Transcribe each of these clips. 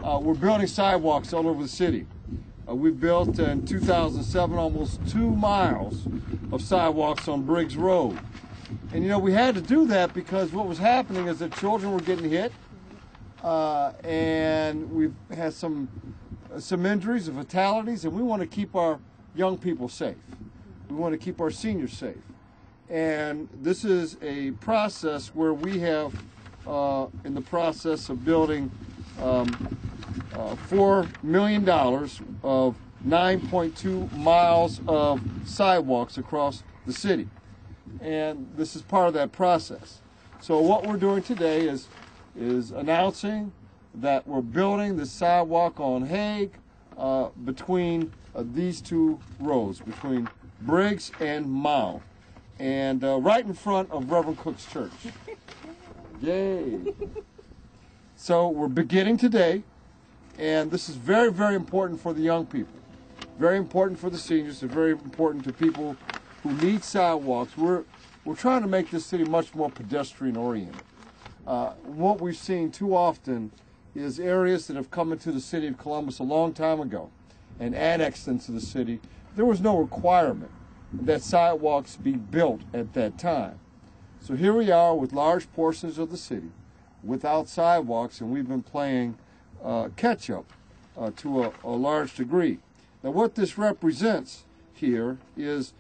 we're building sidewalks all over the city. We built in 2007 almost 2 miles of sidewalks on Briggs Road. And you know, we had to do that because what was happening is that children were getting hit, and we've had some injuries and fatalities, and we want to keep our young people safe. We want to keep our seniors safe. And this is a process where we have, in the process of building $4 million of 9.2 miles of sidewalks across the city. And this is part of that process. So what we're doing today is announcing that we're building the sidewalk on Hague between these two roads, between Briggs and Mount, and right in front of Reverend Cook's church. Yay! So we're beginning today, and this is very, very important for the young people, very important for the seniors, and very important to people who need sidewalks. We're trying to make this city much more pedestrian-oriented. What we've seen too often is areas that have come into the city of Columbus a long time ago and annexed into the city. There was no requirement that sidewalks be built at that time. So here we are with large portions of the city without sidewalks, and we've been playing catch-up to a large degree. Now what this represents here is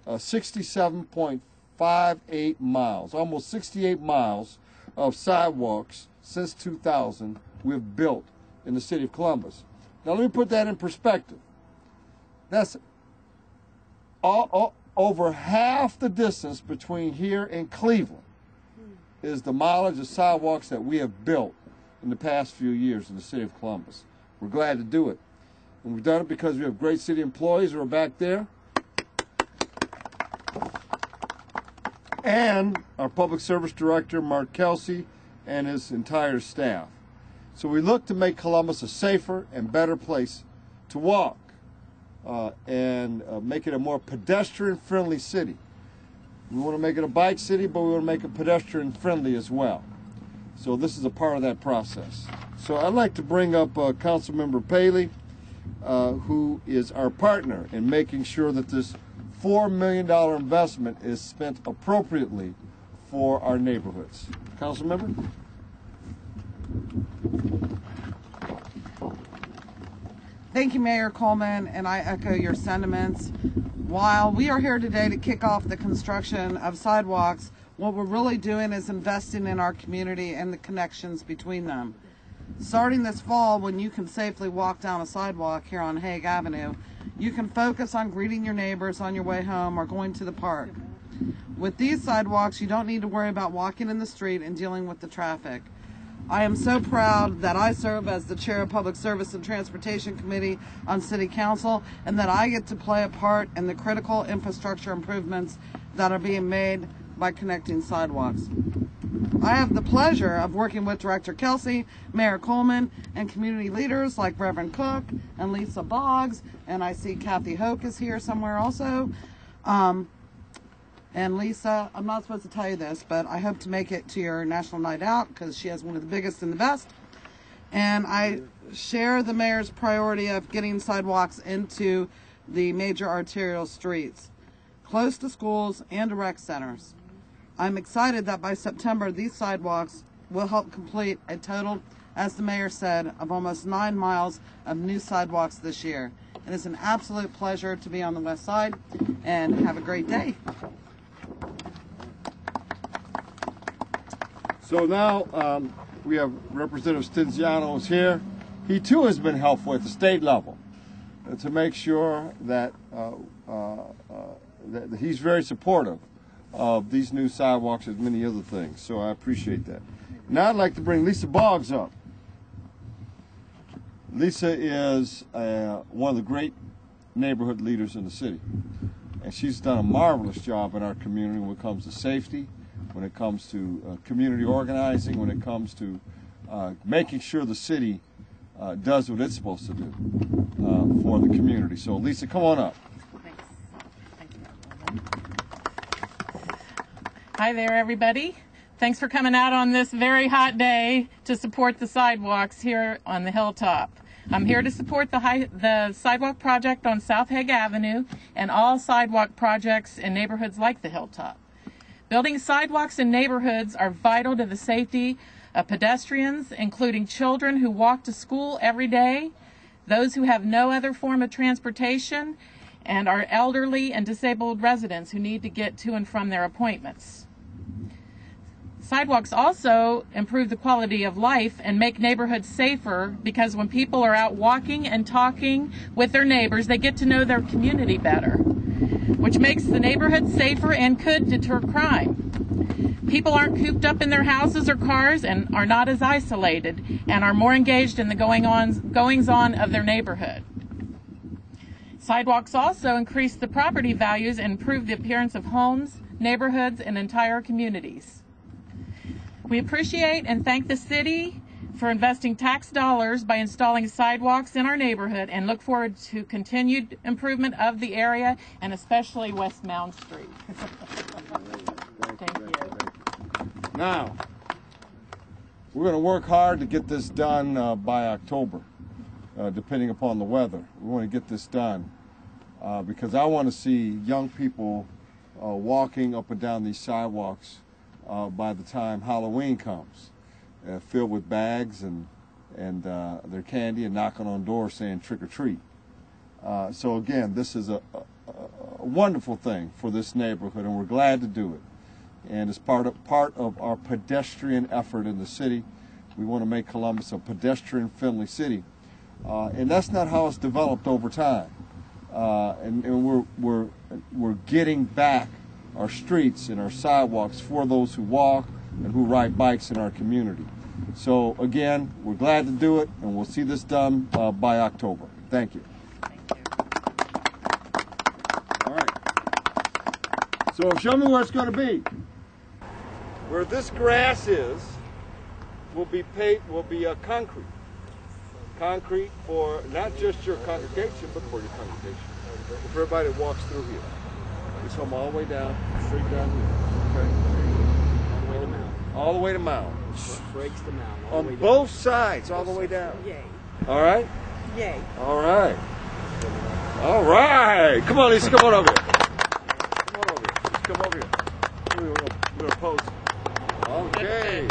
67.58 miles, almost 68 miles of sidewalks since 2000 we've built in the city of Columbus. Now let me put that in perspective. That's over half the distance between here and Cleveland is the mileage of sidewalks that we have built in the past few years in the city of Columbus. We're glad to do it. And we've done it because we have great city employees who are back there, and our public service director, Mark Kelsey, and his entire staff. So we look to make Columbus a safer and better place to walk, and make it a more pedestrian-friendly city. We want to make it a bike city, but we want to make it pedestrian-friendly as well. So this is a part of that process. So I'd like to bring up Councilmember Paley, who is our partner in making sure that this $4 million investment is spent appropriately for our neighborhoods. Councilmember? Thank you, Mayor Coleman, and I echo your sentiments. While we are here today to kick off the construction of sidewalks, what we're really doing is investing in our community and the connections between them. Starting this fall, when you can safely walk down a sidewalk here on Hague Avenue, you can focus on greeting your neighbors on your way home or going to the park. With these sidewalks, you don't need to worry about walking in the street and dealing with the traffic. I am so proud that I serve as the chair of Public Service and Transportation Committee on City Council, and that I get to play a part in the critical infrastructure improvements that are being made by connecting sidewalks. I have the pleasure of working with Director Kelsey, Mayor Coleman, and community leaders like Reverend Cook and Lisa Boggs, and I see Kathy Hoke is here somewhere also. And Lisa, I'm not supposed to tell you this, but I hope to make it to your National Night Out because she has one of the biggest and the best. And I share the mayor's priority of getting sidewalks into the major arterial streets, close to schools and to rec centers. I'm excited that by September, these sidewalks will help complete a total, as the mayor said, of almost 9 miles of new sidewalks this year. It is an absolute pleasure to be on the west side, and have a great day. So now we have Representative Stinziano is here. He too has been helpful at the state level to make sure that, that he's very supportive of these new sidewalks and many other things. So I appreciate that. Now I'd like to bring Lisa Boggs up. Lisa is one of the great neighborhood leaders in the city. And she's done a marvelous job in our community when it comes to safety, when it comes to community organizing, when it comes to making sure the city does what it's supposed to do for the community. So Lisa, come on up. Thanks. Thank you. Hi there, everybody. Thanks for coming out on this very hot day to support the sidewalks here on the hilltop. I'm here to support the sidewalk project on South Hague Avenue and all sidewalk projects in neighborhoods like the hilltop. Building sidewalks in neighborhoods are vital to the safety of pedestrians, including children who walk to school every day, those who have no other form of transportation, and our elderly and disabled residents who need to get to and from their appointments. Sidewalks also improve the quality of life and make neighborhoods safer because when people are out walking and talking with their neighbors, they get to know their community better, which makes the neighborhood safer and could deter crime. People aren't cooped up in their houses or cars and are not as isolated and are more engaged in the goings-on of their neighborhood. Sidewalks also increase the property values and improve the appearance of homes, neighborhoods, and entire communities. We appreciate and thank the city for investing tax dollars by installing sidewalks in our neighborhood and look forward to continued improvement of the area and especially West Mound Street. Thank you. Now, we're going to work hard to get this done by October, depending upon the weather. We want to get this done because I want to see young people walking up and down these sidewalks by the time Halloween comes, filled with bags and their candy and knocking on doors saying trick or treat. So again, this is a wonderful thing for this neighborhood, and we're glad to do it. And as part of our pedestrian effort in the city, we want to make Columbus a pedestrian-friendly city, and that's not how it's developed over time. And we're getting back our streets and our sidewalks for those who walk and who ride bikes in our community. So again, we're glad to do it, and we'll see this done by October. Thank you. Thank you. All right. So show me where it's going to be. Where this grass is will be concrete. Concrete for not just your congregation, but for your congregation. For everybody that walks through here. We come all the way down, straight down here. Okay? All the way to Mound. All the way to Mound. Breaks the Mound. On both sides, all the way down. Yay. All right? Yay. All right. All right. Come on, Lisa. Come on over here. Come on over here. Just come over here. We're going to pose. Okay.